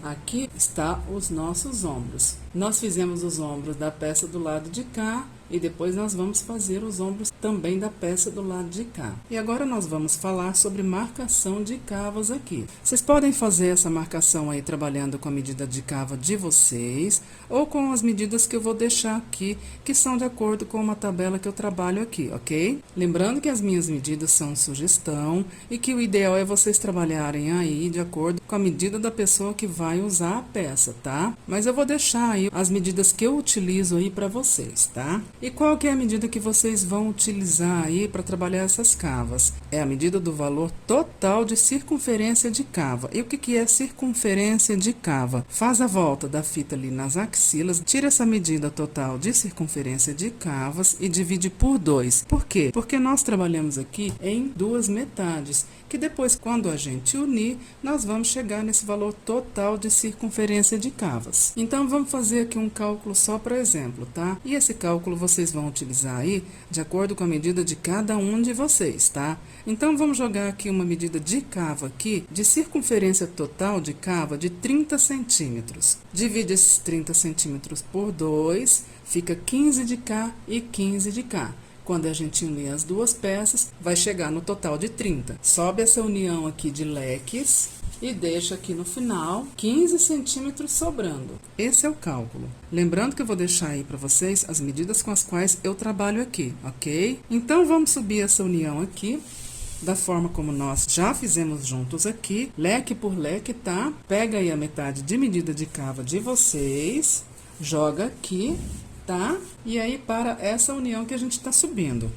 aqui está os nossos ombros. Nós fizemos os ombros da peça do lado de cá e depois nós vamos fazer os ombros também da peça do lado de cá. E agora nós vamos falar sobre marcação de cavas aqui. Vocês podem fazer essa marcação aí trabalhando com a medida de cava de vocês ou com as medidas que eu vou deixar aqui, que são de acordo com uma tabela que eu trabalho aqui, ok? Lembrando que as minhas medidas são sugestão e que o ideal é vocês trabalharem aí de acordo com a medida da pessoa que vai usar a peça, tá? Mas eu vou deixar aí as medidas que eu utilizo aí para vocês, tá? E qual que é a medida que vocês vão utilizar aí para trabalhar essas cavas? É a medida do valor total de circunferência de cava. E o que que é circunferência de cava? Faz a volta da fita ali nas axilas, tira essa medida total de circunferência de cavas e divide por 2. Por quê? Porque nós trabalhamos aqui em duas metades, que depois, quando a gente unir, nós vamos chegar nesse valor total de circunferência de cavas. Então, vamos fazer aqui um cálculo só para exemplo, tá? E esse cálculo vocês vão utilizar aí de acordo com a medida de cada um de vocês, tá? Então, vamos jogar aqui uma medida de cava aqui, de circunferência total de cava de 30 centímetros. Divide esses 30 centímetros por 2, fica 15 de cá e 15 de cá. Quando a gente unir as duas peças, vai chegar no total de 30. Sobe essa união aqui de leques e deixa aqui no final 15 centímetros sobrando. Esse é o cálculo. Lembrando que eu vou deixar aí para vocês as medidas com as quais eu trabalho aqui, ok? Então, vamos subir essa união aqui da forma como nós já fizemos juntos aqui, leque por leque, tá? Pega aí a metade de medida de cava de vocês, joga aqui, tá? E aí, para essa união que a gente tá subindo.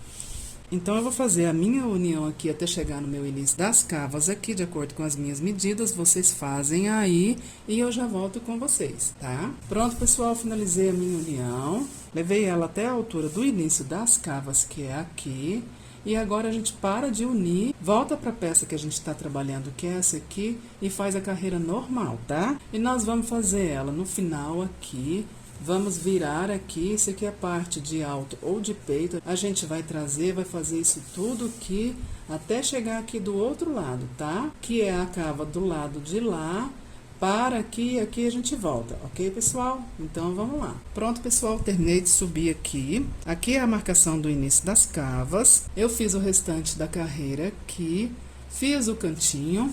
Então, eu vou fazer a minha união aqui até chegar no meu início das cavas aqui, de acordo com as minhas medidas. Vocês fazem aí e eu já volto com vocês, tá? Pronto, pessoal, finalizei a minha união. Levei ela até a altura do início das cavas, que é aqui. E agora a gente para de unir, volta para a peça que a gente está trabalhando, que é essa aqui, e faz a carreira normal, tá? E nós vamos fazer ela no final aqui. Vamos virar aqui, isso aqui é a parte de alto ou de peito. A gente vai trazer, vai fazer isso tudo aqui, até chegar aqui do outro lado, tá? Que é a cava do lado de lá, para aqui e aqui a gente volta, ok, pessoal? Então, vamos lá. Pronto, pessoal, terminei de subir aqui. Aqui é a marcação do início das cavas. Eu fiz o restante da carreira aqui, fiz o cantinho.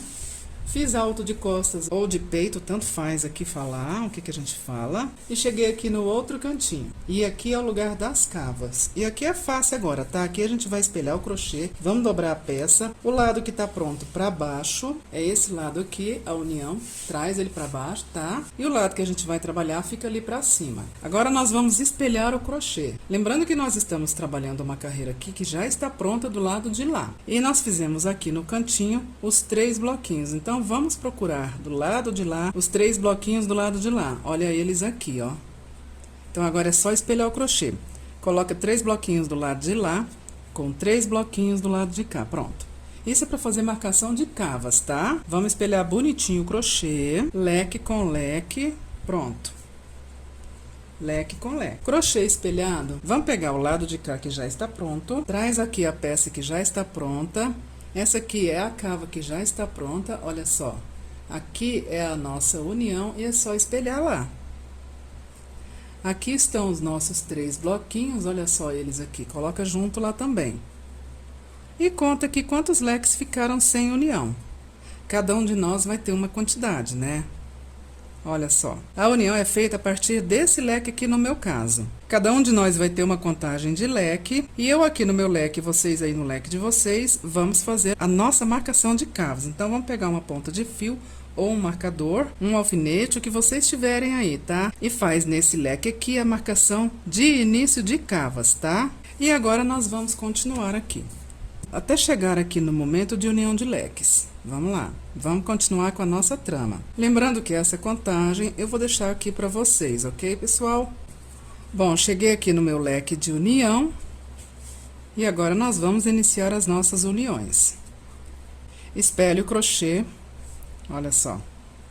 Fiz alto de costas ou de peito, tanto faz aqui falar o que que a gente fala. E cheguei aqui no outro cantinho. E aqui é o lugar das cavas. E aqui é a face agora, tá? Aqui a gente vai espelhar o crochê. Vamos dobrar a peça. O lado que tá pronto pra baixo é esse lado aqui, a união. Traz ele pra baixo, tá? E o lado que a gente vai trabalhar fica ali pra cima. Agora nós vamos espelhar o crochê. Lembrando que nós estamos trabalhando uma carreira aqui que já está pronta do lado de lá. E nós fizemos aqui no cantinho os 3 bloquinhos. Então, vamos procurar do lado de lá os 3 bloquinhos do lado de lá. Olha eles aqui, ó. Então, agora é só espelhar o crochê. Coloca 3 bloquinhos do lado de lá, com 3 bloquinhos do lado de cá. Pronto. Isso é para fazer marcação de cavas, tá? Vamos espelhar bonitinho o crochê, leque com leque. Pronto. Leque com leque. Crochê espelhado. Vamos pegar o lado de cá que já está pronto. Traz aqui a peça que já está pronta. Essa aqui é a cava que já está pronta, olha só. Aqui é a nossa união e é só espelhar lá. Aqui estão os nossos 3 bloquinhos, olha só eles aqui. Coloca junto lá também. E conta aqui quantos leques ficaram sem união. Cada um de nós vai ter uma quantidade, né? Olha só, a união é feita a partir desse leque aqui no meu caso. Cada um de nós vai ter uma contagem de leque, e eu aqui no meu leque, vocês aí no leque de vocês, vamos fazer a nossa marcação de cavos. Então, vamos pegar uma ponta de fio ou um marcador, um alfinete, o que vocês tiverem aí, tá? E faz nesse leque aqui a marcação de início de cavas, tá? E agora, nós vamos continuar aqui, até chegar aqui no momento de união de leques. Vamos lá, vamos continuar com a nossa trama. Lembrando que essa contagem eu vou deixar aqui para vocês, ok, pessoal? Bom, cheguei aqui no meu leque de união. E agora, nós vamos iniciar as nossas uniões. Espelhe o crochê, olha só,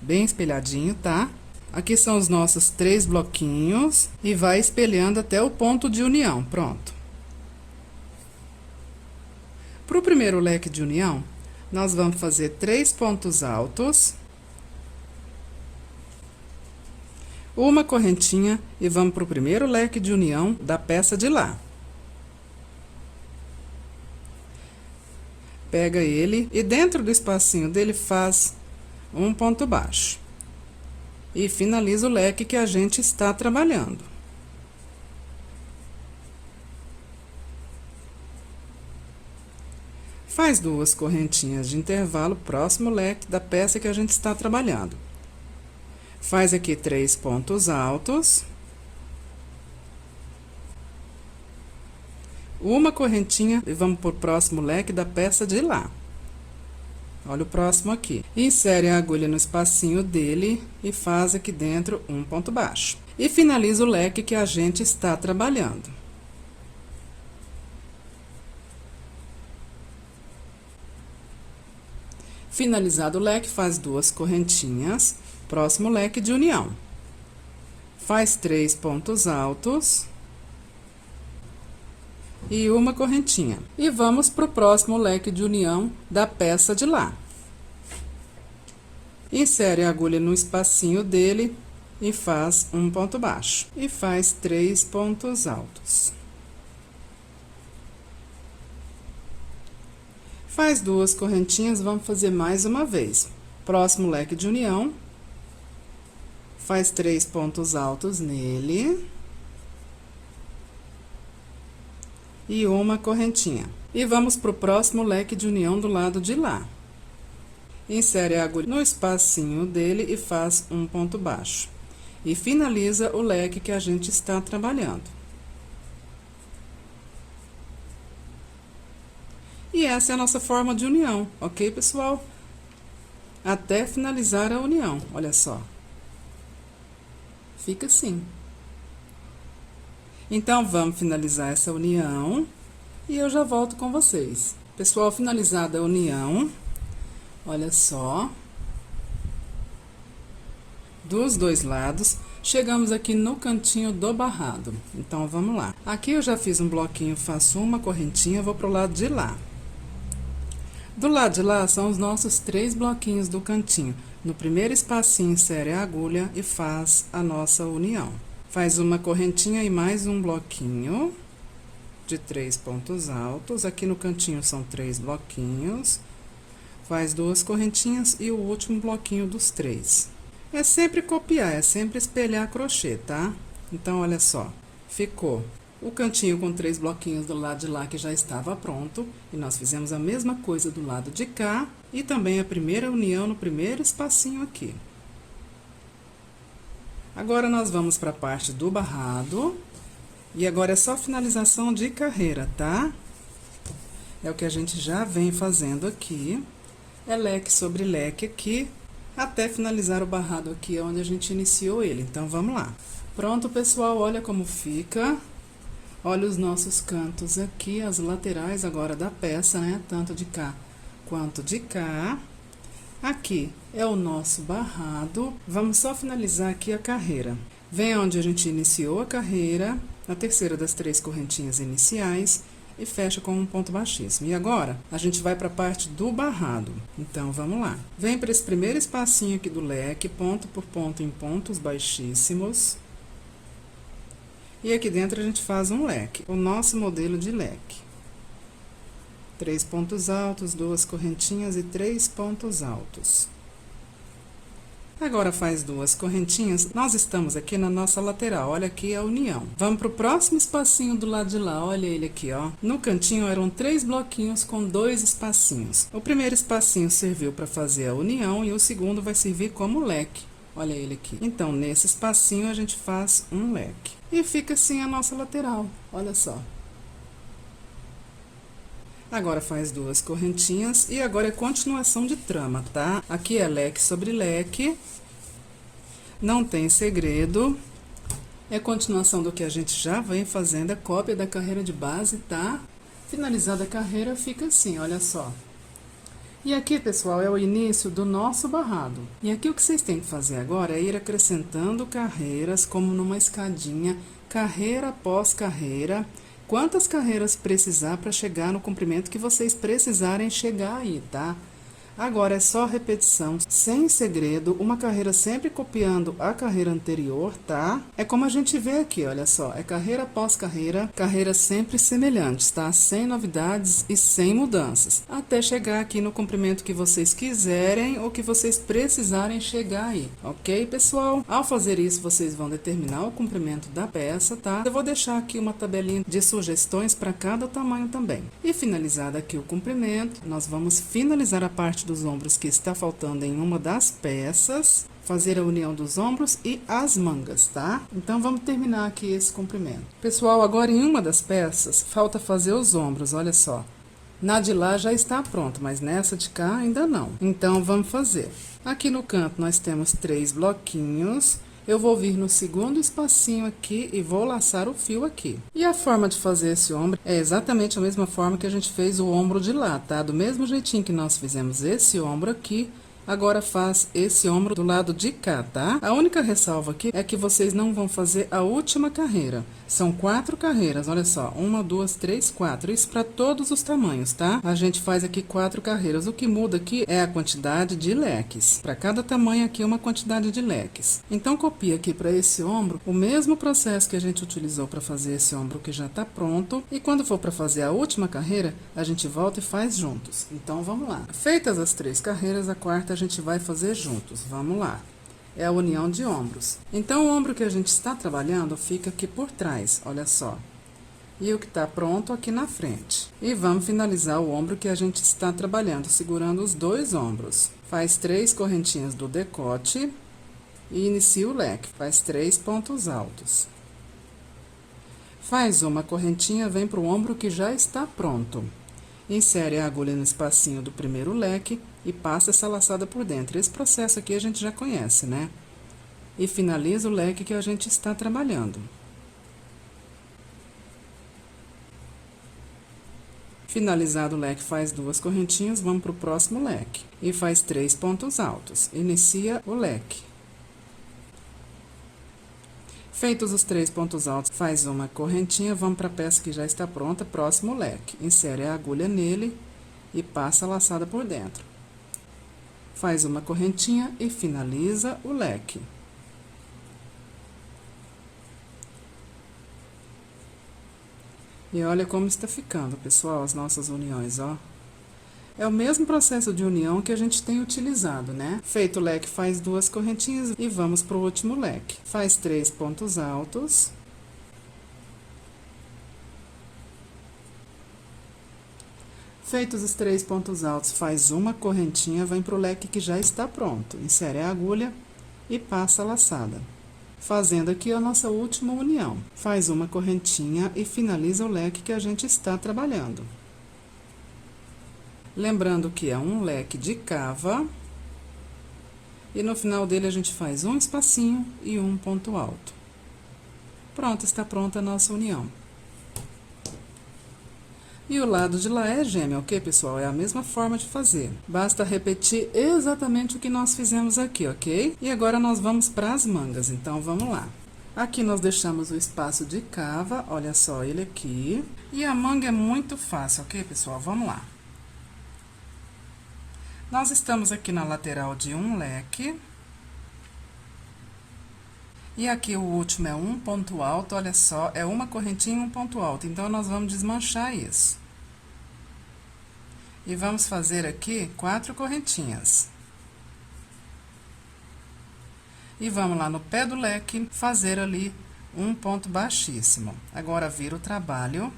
bem espelhadinho, tá? Aqui são os nossos 3 bloquinhos e vai espelhando até o ponto de união, pronto. Para o primeiro leque de união, nós vamos fazer 3 pontos altos, uma correntinha e vamos para o primeiro leque de união da peça de lá. Pega ele e dentro do espacinho dele faz um ponto baixo. E finaliza o leque que a gente está trabalhando. Faz 2 correntinhas de intervalo próximo ao leque da peça que a gente está trabalhando. Faz aqui 3 pontos altos. Uma correntinha e vamos pro próximo leque da peça de lá. Olha o próximo aqui. Insere a agulha no espacinho dele e faz aqui dentro um ponto baixo. E finaliza o leque que a gente está trabalhando. Finalizado o leque, faz 2 correntinhas, próximo leque de união. Faz 3 pontos altos. E uma correntinha. E vamos pro próximo leque de união da peça de lá. Insere a agulha no espacinho dele e faz um ponto baixo. E faz 3 pontos altos. Faz 2 correntinhas, vamos fazer mais uma vez. Próximo leque de união. Faz 3 pontos altos nele. E uma correntinha. E vamos pro próximo leque de união do lado de lá. Insere a agulha no espacinho dele e faz um ponto baixo. E finaliza o leque que a gente está trabalhando. E essa é a nossa forma de união, ok, pessoal? Até finalizar a união, olha só. Fica assim. Então, vamos finalizar essa união e eu já volto com vocês. Pessoal, finalizada a união, olha só. Dos 2 lados, chegamos aqui no cantinho do barrado. Então, vamos lá. Aqui eu já fiz um bloquinho, faço uma correntinha, vou pro lado de lá. Do lado de lá, são os nossos 3 bloquinhos do cantinho. No primeiro espacinho, insere a agulha e faz a nossa união. Faz uma correntinha e mais um bloquinho de 3 pontos altos. Aqui no cantinho são 3 bloquinhos. Faz 2 correntinhas e o último bloquinho dos 3. É sempre copiar, é sempre espelhar crochê, tá? Então, olha só, ficou o cantinho com 3 bloquinhos do lado de lá que já estava pronto. E nós fizemos a mesma coisa do lado de cá e também a primeira união no primeiro espacinho aqui. Agora, nós vamos para a parte do barrado. E agora é só finalização de carreira, tá? É o que a gente já vem fazendo aqui. É leque sobre leque aqui, até finalizar o barrado aqui, onde a gente iniciou ele. Então, vamos lá. Pronto, pessoal, olha como fica. Olha os nossos cantos aqui, as laterais agora da peça, né? Tanto de cá quanto de cá. Aqui é o nosso barrado. Vamos só finalizar aqui a carreira. Vem onde a gente iniciou a carreira, na terceira das 3 correntinhas iniciais, e fecha com um ponto baixíssimo. E agora, a gente vai para a parte do barrado. Então, vamos lá. Vem para esse primeiro espacinho aqui do leque, ponto por ponto em pontos baixíssimos. E aqui dentro a gente faz um leque, o nosso modelo de leque. 3 pontos altos, 2 correntinhas e 3 pontos altos. Agora, faz 2 correntinhas. Nós estamos aqui na nossa lateral, olha aqui a união. Vamos pro próximo espacinho do lado de lá, olha ele aqui, ó. No cantinho eram 3 bloquinhos com 2 espacinhos. O primeiro espacinho serviu para fazer a união e o segundo vai servir como leque. Olha ele aqui. Então, nesse espacinho a gente faz um leque. E fica assim a nossa lateral, olha só. Agora, faz 2 correntinhas e agora é continuação de trama, tá? Aqui é leque sobre leque, não tem segredo. É continuação do que a gente já vem fazendo, a cópia da carreira de base, tá? Finalizada a carreira, fica assim, olha só. E aqui, pessoal, é o início do nosso barrado. E aqui o que vocês têm que fazer agora é ir acrescentando carreiras, como numa escadinha, carreira após carreira. Quantas carreiras precisar para chegar no comprimento que vocês precisarem chegar aí, tá? Agora é só repetição, sem segredo, uma carreira sempre copiando a carreira anterior, tá? É como a gente vê aqui, olha só, é carreira após carreira, carreiras sempre semelhantes, tá? Sem novidades e sem mudanças, até chegar aqui no comprimento que vocês quiserem ou que vocês precisarem chegar aí, ok, pessoal? Ao fazer isso, vocês vão determinar o comprimento da peça, tá? Eu vou deixar aqui uma tabelinha de sugestões para cada tamanho também. E finalizado aqui o comprimento, nós vamos finalizar a parte dos ombros que está faltando em uma das peças, fazer a união dos ombros e as mangas, tá? Então, vamos terminar aqui esse comprimento. Pessoal, agora em uma das peças, falta fazer os ombros, olha só. Na de lá já está pronto, mas nessa de cá ainda não. Então, vamos fazer. Aqui no canto, nós temos 3 bloquinhos. Eu vou vir no segundo espacinho aqui e vou laçar o fio aqui. E a forma de fazer esse ombro é exatamente a mesma forma que a gente fez o ombro de lá, tá? Do mesmo jeitinho que nós fizemos esse ombro aqui, agora faz esse ombro do lado de cá, tá? A única ressalva aqui é que vocês não vão fazer a última carreira. São 4 carreiras, olha só. 1, 2, 3, 4. Isso para todos os tamanhos, tá? A gente faz aqui 4 carreiras. O que muda aqui é a quantidade de leques. Para cada tamanho aqui, uma quantidade de leques. Então, copia aqui para esse ombro o mesmo processo que a gente utilizou para fazer esse ombro que já tá pronto. E quando for para fazer a última carreira, a gente volta e faz juntos. Então, vamos lá. Feitas as 3 carreiras, a quarta a gente vai fazer juntos. Vamos lá. É a união de ombros. Então, o ombro que a gente está trabalhando fica aqui por trás, olha só. E o que está pronto aqui na frente. E vamos finalizar o ombro que a gente está trabalhando, segurando os 2 ombros. Faz 3 correntinhas do decote e inicia o leque. Faz 3 pontos altos. Faz uma correntinha, vem para o ombro que já está pronto. Insere a agulha no espacinho do primeiro leque e passa essa laçada por dentro. Esse processo aqui a gente já conhece, né? E finaliza o leque que a gente está trabalhando. Finalizado o leque, faz 2 correntinhas, vamos para o próximo leque. E faz 3 pontos altos. Inicia o leque. Feitos os 3 pontos altos, faz uma correntinha, vamos para a peça que já está pronta, próximo leque. Insere a agulha nele e passa a laçada por dentro. Faz uma correntinha e finaliza o leque. E olha como está ficando, pessoal, as nossas uniões, ó. É o mesmo processo de união que a gente tem utilizado, né? Feito o leque, faz 2 correntinhas e vamos para o último leque. Faz 3 pontos altos. Feitos os 3 pontos altos, faz uma correntinha, vem para o leque que já está pronto. Insere a agulha e passa a laçada. Fazendo aqui a nossa última união. Faz uma correntinha e finaliza o leque que a gente está trabalhando. Lembrando que é um leque de cava. E no final dele a gente faz um espacinho e um ponto alto. Pronto, está pronta a nossa união. E o lado de lá é gêmeo, ok, pessoal? É a mesma forma de fazer. Basta repetir exatamente o que nós fizemos aqui, ok? E agora nós vamos para as mangas, então vamos lá. Aqui nós deixamos o espaço de cava, olha só ele aqui. E a manga é muito fácil, ok, pessoal? Vamos lá. Nós estamos aqui na lateral de um leque. E aqui o último é um ponto alto, olha só, é uma correntinha e um ponto alto. Então, nós vamos desmanchar isso. E vamos fazer aqui 4 correntinhas. E vamos lá no pé do leque, fazer ali um ponto baixíssimo. Agora, vira o trabalho.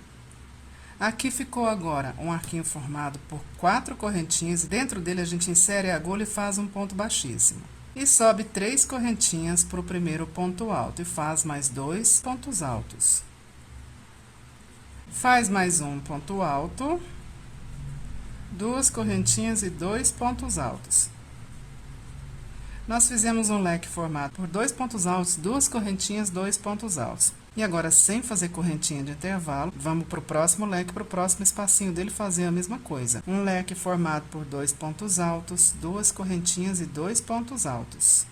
Aqui ficou agora um arquinho formado por 4 correntinhas. E dentro dele, a gente insere a agulha e faz um ponto baixíssimo. E sobe 3 correntinhas para o primeiro ponto alto e faz mais 2 pontos altos. Faz mais um ponto alto, 2 correntinhas e 2 pontos altos. Nós fizemos um leque formado por 2 pontos altos, 2 correntinhas, 2 pontos altos. E agora, sem fazer correntinha de intervalo, vamos para o próximo leque, para o próximo espacinho dele fazer a mesma coisa. Um leque formado por 2 pontos altos, 2 correntinhas e 2 pontos altos.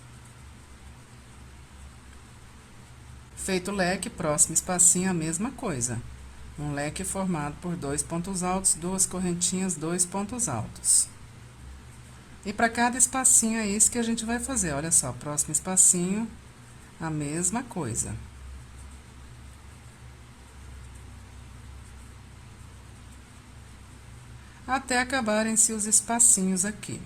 Feito o leque, próximo espacinho, a mesma coisa. Um leque formado por 2 pontos altos, 2 correntinhas, 2 pontos altos. E para cada espacinho é isso que a gente vai fazer. Olha só, próximo espacinho, a mesma coisa. Até acabarem-se os espacinhos aqui.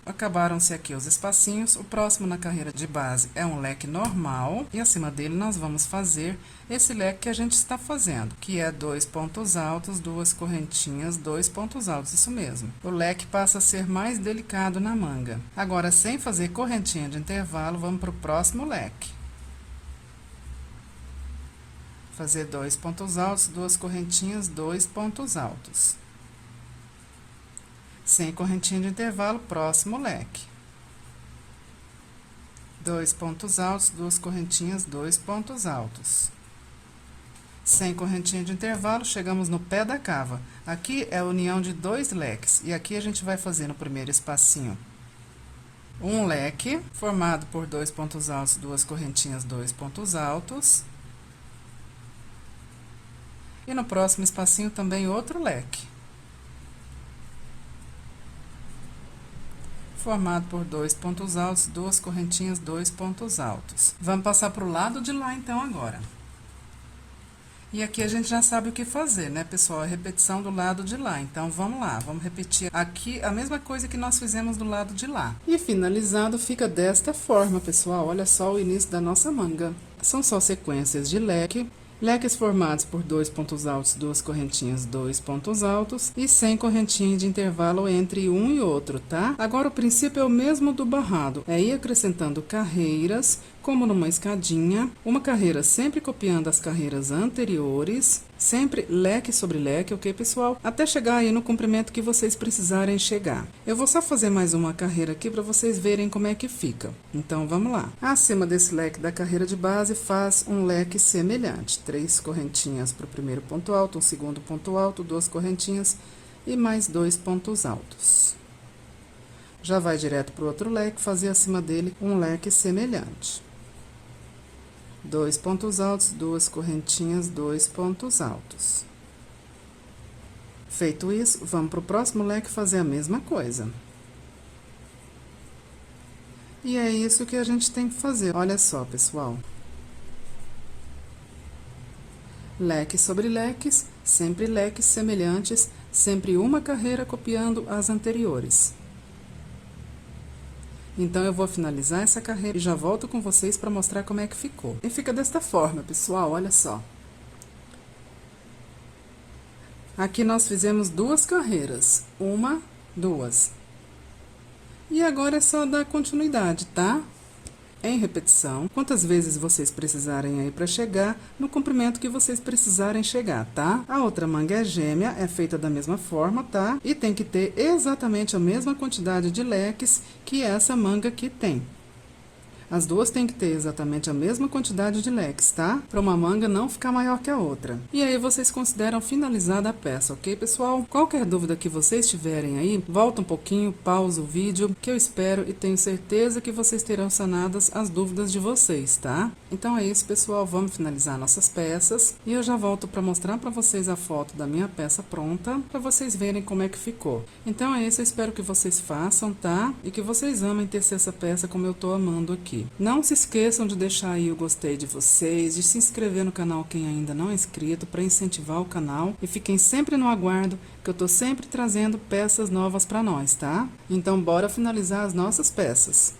Acabaram-se aqui os espacinhos. O próximo na carreira de base é um leque normal. E acima dele nós vamos fazer esse leque que a gente está fazendo, que é 2 pontos altos, 2 correntinhas, 2 pontos altos, isso mesmo. O leque passa a ser mais delicado na manga. Agora, sem fazer correntinha de intervalo, vamos para o próximo leque. Fazer 2 pontos altos, 2 correntinhas, 2 pontos altos. Sem correntinha de intervalo, próximo leque. 2 pontos altos, 2 correntinhas, 2 pontos altos. Sem correntinha de intervalo, chegamos no pé da cava. Aqui é a união de 2 leques, e aqui a gente vai fazer no primeiro espacinho um leque, formado por 2 pontos altos, 2 correntinhas, 2 pontos altos. E no próximo espacinho também outro leque. Formado por 2 pontos altos, 2 correntinhas, 2 pontos altos. Vamos passar para o lado de lá, então, agora. E aqui a gente já sabe o que fazer, né, pessoal? É repetição do lado de lá. Então, vamos lá. Vamos repetir aqui a mesma coisa que nós fizemos do lado de lá. E finalizado fica desta forma, pessoal. Olha só o início da nossa manga. São só sequências de leque. Leques formados por 2 pontos altos, 2 correntinhas, 2 pontos altos e sem correntinha de intervalo entre um e outro, tá? Agora, o princípio é o mesmo do barrado, é ir acrescentando carreiras, como numa escadinha, uma carreira sempre copiando as carreiras anteriores, sempre leque sobre leque, ok, pessoal? Até chegar aí no comprimento que vocês precisarem chegar. Eu vou só fazer mais uma carreira aqui para vocês verem como é que fica. Então, vamos lá. Acima desse leque da carreira de base, faz um leque semelhante. 3 correntinhas para o primeiro ponto alto, um segundo ponto alto, 2 correntinhas e mais 2 pontos altos. Já vai direto para o outro leque, fazer acima dele um leque semelhante. 2 pontos altos, 2 correntinhas, 2 pontos altos. Feito isso, vamos para o próximo leque fazer a mesma coisa. E é isso que a gente tem que fazer. Olha só, pessoal. Leques sobre leques, sempre leques semelhantes, sempre uma carreira copiando as anteriores. Então, eu vou finalizar essa carreira e já volto com vocês para mostrar como é que ficou. E fica desta forma, pessoal, olha só. Aqui nós fizemos 2 carreiras, 1, 2. E agora é só dar continuidade, tá? Em repetição, quantas vezes vocês precisarem aí para chegar no comprimento que vocês precisarem chegar, tá? A outra manga é gêmea, é feita da mesma forma, tá? E tem que ter exatamente a mesma quantidade de leques que essa manga aqui tem. As duas têm que ter exatamente a mesma quantidade de leques, tá? Para uma manga não ficar maior que a outra. E aí vocês consideram finalizada a peça, ok, pessoal? Qualquer dúvida que vocês tiverem aí, volta um pouquinho, pausa o vídeo, que eu espero e tenho certeza que vocês terão sanadas as dúvidas de vocês, tá? Então é isso, pessoal, vamos finalizar nossas peças e eu já volto para mostrar para vocês a foto da minha peça pronta, para vocês verem como é que ficou. Então é isso, eu espero que vocês façam, tá? E que vocês amem tecer essa peça como eu tô amando aqui. Não se esqueçam de deixar aí o gostei de vocês, de se inscrever no canal quem ainda não é inscrito, para incentivar o canal. E fiquem sempre no aguardo, que eu tô sempre trazendo peças novas para nós, tá? Então, bora finalizar as nossas peças.